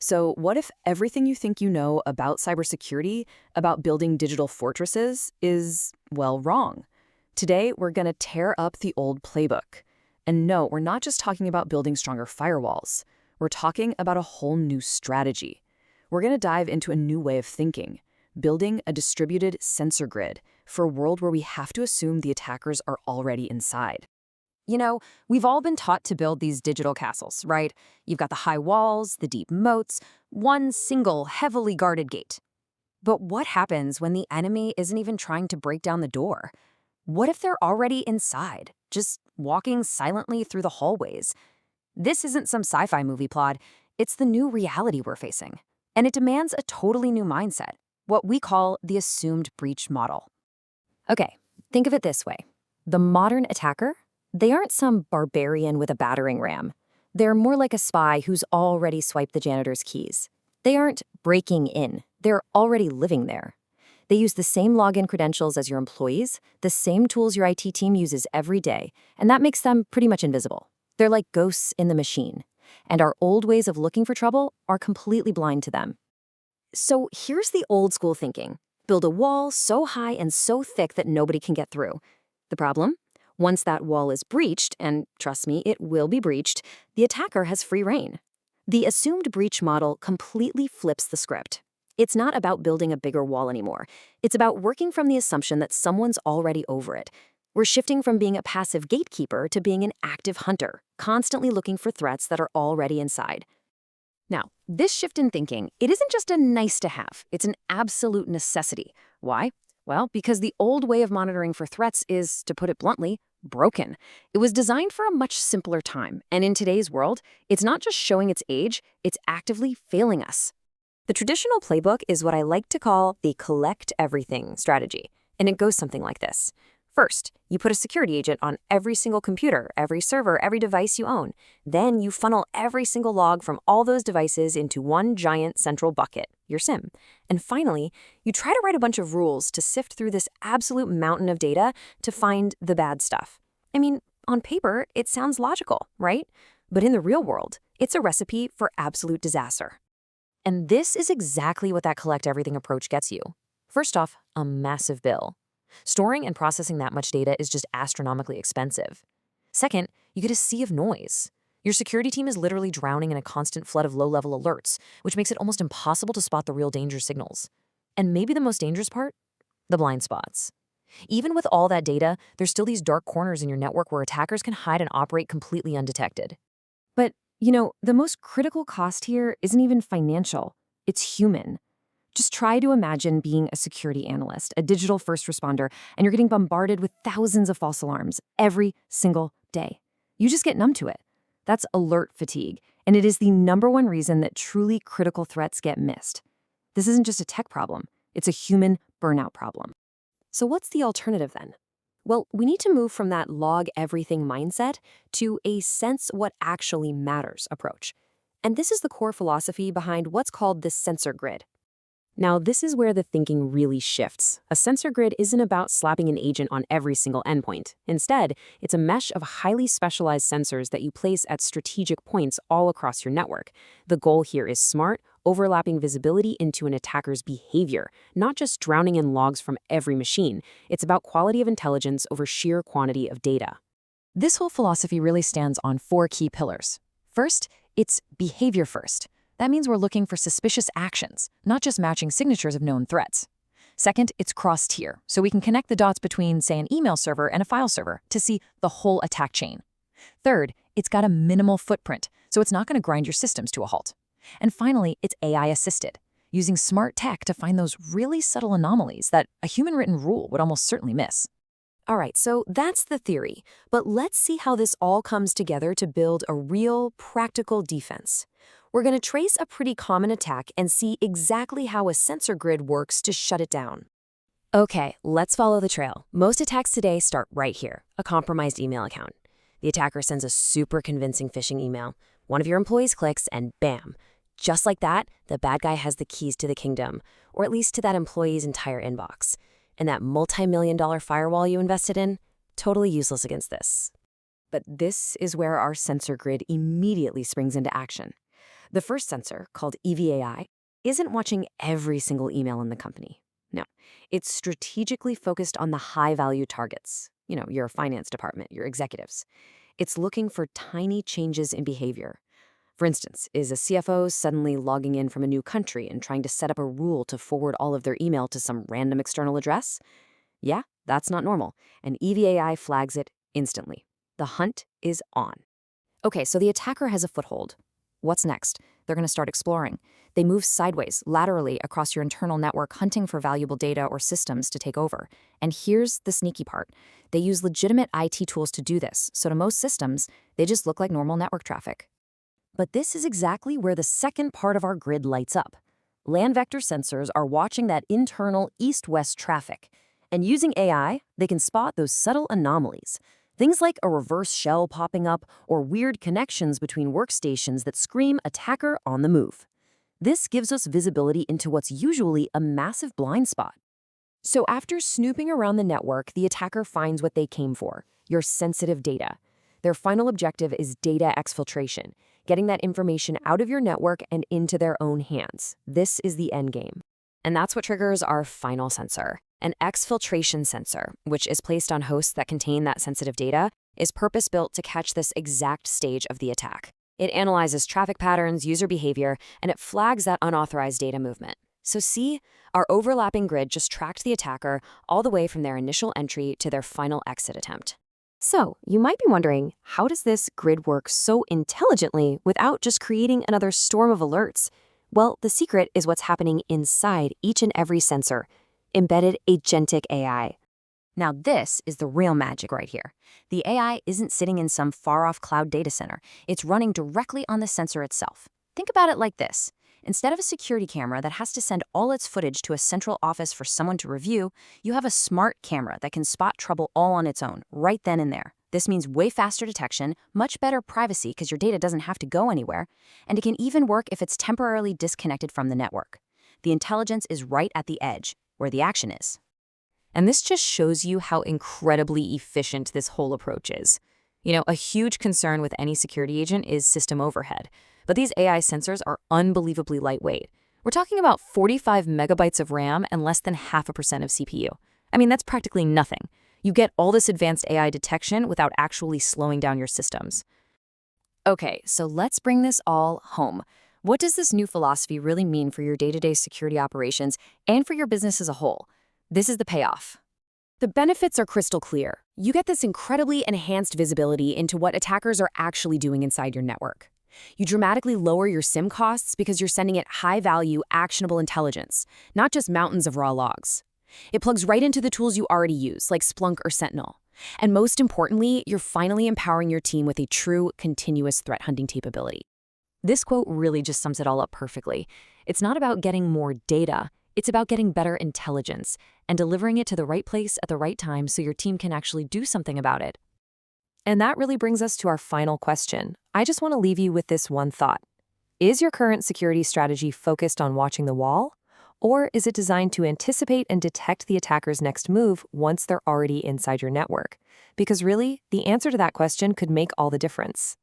So, what if everything you think you know about cybersecurity, about building digital fortresses, is, well, wrong? Today, we're going to tear up the old playbook. And no, we're not just talking about building stronger firewalls. We're talking about a whole new strategy. We're going to dive into a new way of thinking, building a distributed sensor grid for a world where we have to assume the attackers are already inside. You know, we've all been taught to build these digital castles, right? You've got the high walls, the deep moats, one single, heavily guarded gate. But what happens when the enemy isn't even trying to break down the door? What if they're already inside, just walking silently through the hallways? This isn't some sci-fi movie plot. It's the new reality we're facing. And it demands a totally new mindset, what we call the assumed breach model. Okay, think of it this way. The modern attacker, they aren't some barbarian with a battering ram. They're more like a spy who's already swiped the janitor's keys. They aren't breaking in. They're already living there. They use the same login credentials as your employees, the same tools your IT team uses every day, and that makes them pretty much invisible. They're like ghosts in the machine. And our old ways of looking for trouble are completely blind to them. So here's the old school thinking. Build a wall so high and so thick that nobody can get through. The problem? Once that wall is breached, and trust me, it will be breached, the attacker has free reign. The assumed breach model completely flips the script. It's not about building a bigger wall anymore. It's about working from the assumption that someone's already over it. We're shifting from being a passive gatekeeper to being an active hunter, constantly looking for threats that are already inside. Now, this shift in thinking, it isn't just a nice to have, it's an absolute necessity. Why? Well, because the old way of monitoring for threats is, to put it bluntly, broken. It was designed for a much simpler time, and in today's world, it's not just showing its age, it's actively failing us. The traditional playbook is what I like to call the collect everything strategy, and it goes something like this. First, you put a security agent on every single computer, every server, every device you own. Then you funnel every single log from all those devices into one giant central bucket, your SIEM. And finally, you try to write a bunch of rules to sift through this absolute mountain of data to find the bad stuff. I mean, on paper, it sounds logical, right? But in the real world, it's a recipe for absolute disaster. And this is exactly what that collect everything approach gets you. First off, a massive bill. Storing and processing that much data is just astronomically expensive. Second, you get a sea of noise. Your security team is literally drowning in a constant flood of low-level alerts, which makes it almost impossible to spot the real danger signals. And maybe the most dangerous part? The blind spots. Even with all that data, there's still these dark corners in your network where attackers can hide and operate completely undetected. But, the most critical cost here isn't even financial. It's human. Just try to imagine being a security analyst, a digital first responder, and you're getting bombarded with thousands of false alarms every single day. You just get numb to it. That's alert fatigue, and it is the #1 reason that truly critical threats get missed. This isn't just a tech problem, it's a human burnout problem. So what's the alternative then? Well, we need to move from that log everything mindset to a sense what actually matters approach. And this is the core philosophy behind what's called the sensor grid. Now, this is where the thinking really shifts. A sensor grid isn't about slapping an agent on every single endpoint. Instead, it's a mesh of highly specialized sensors that you place at strategic points all across your network. The goal here is smart, overlapping visibility into an attacker's behavior, not just drowning in logs from every machine. It's about quality of intelligence over sheer quantity of data. This whole philosophy really stands on 4 key pillars. First, it's behavior first. That means we're looking for suspicious actions, not just matching signatures of known threats. Second, it's cross-tier, so we can connect the dots between, say, an email server and a file server to see the whole attack chain. Third, it's got a minimal footprint, so it's not going to grind your systems to a halt. And finally, it's AI-assisted, using smart tech to find those really subtle anomalies that a human-written rule would almost certainly miss. All right, so that's the theory, but let's see how this all comes together to build a real, practical defense. We're going to trace a pretty common attack and see exactly how a sensor grid works to shut it down. Okay, let's follow the trail. Most attacks today start right here, a compromised email account. The attacker sends a super convincing phishing email. One of your employees clicks and bam. Just like that, the bad guy has the keys to the kingdom, or at least to that employee's entire inbox. And that multi-million-dollar firewall you invested in, totally useless against this. But this is where our sensor grid immediately springs into action. The first sensor, called EVAI, isn't watching every single email in the company. No, it's strategically focused on the high-value targets. Your finance department, your executives. It's looking for tiny changes in behavior. For instance, is a CFO suddenly logging in from a new country and trying to set up a rule to forward all of their email to some random external address? Yeah, that's not normal, and EVAI flags it instantly. The hunt is on. Okay, so the attacker has a foothold. What's next? They're going to start exploring. They move sideways, laterally across your internal network, hunting for valuable data or systems to take over. And here's the sneaky part. They use legitimate IT tools to do this, so to most systems, they just look like normal network traffic. But this is exactly where the second part of our grid lights up. Land vector sensors are watching that internal east-west traffic. And using AI, they can spot those subtle anomalies. Things like a reverse shell popping up or weird connections between workstations that scream attacker on the move. This gives us visibility into what's usually a massive blind spot. So after snooping around the network, the attacker finds what they came for, your sensitive data. Their final objective is data exfiltration, getting that information out of your network and into their own hands. This is the end game. And that's what triggers our final sensor. An exfiltration sensor, which is placed on hosts that contain that sensitive data, is purpose-built to catch this exact stage of the attack. It analyzes traffic patterns, user behavior, and it flags that unauthorized data movement. So see, our overlapping grid just tracked the attacker all the way from their initial entry to their final exit attempt. So, you might be wondering, how does this grid work so intelligently without just creating another storm of alerts? Well, the secret is what's happening inside each and every sensor. Embedded Agentic AI. Now this is the real magic right here. The AI isn't sitting in some far-off cloud data center. It's running directly on the sensor itself. Think about it like this. Instead of a security camera that has to send all its footage to a central office for someone to review, you have a smart camera that can spot trouble all on its own, right then and there. This means way faster detection, much better privacy because your data doesn't have to go anywhere, and it can even work if it's temporarily disconnected from the network. The intelligence is right at the edge, where the action is. And this just shows you how incredibly efficient this whole approach is. A huge concern with any security agent is system overhead, but these AI sensors are unbelievably lightweight. We're talking about 45 megabytes of RAM and less than 0.5% of CPU. I mean, that's practically nothing. You get all this advanced AI detection without actually slowing down your systems. Okay, so let's bring this all home. What does this new philosophy really mean for your day-to-day security operations and for your business as a whole? This is the payoff. The benefits are crystal clear. You get this incredibly enhanced visibility into what attackers are actually doing inside your network. You dramatically lower your SIEM costs because you're sending it high-value, actionable intelligence, not just mountains of raw logs. It plugs right into the tools you already use, like Splunk or Sentinel. And most importantly, you're finally empowering your team with a true, continuous threat hunting capability. This quote really just sums it all up perfectly. It's not about getting more data. It's about getting better intelligence and delivering it to the right place at the right time so your team can actually do something about it. And that really brings us to our final question. I just want to leave you with this one thought. Is your current security strategy focused on watching the wall? Or is it designed to anticipate and detect the attacker's next move once they're already inside your network? Because really, the answer to that question could make all the difference.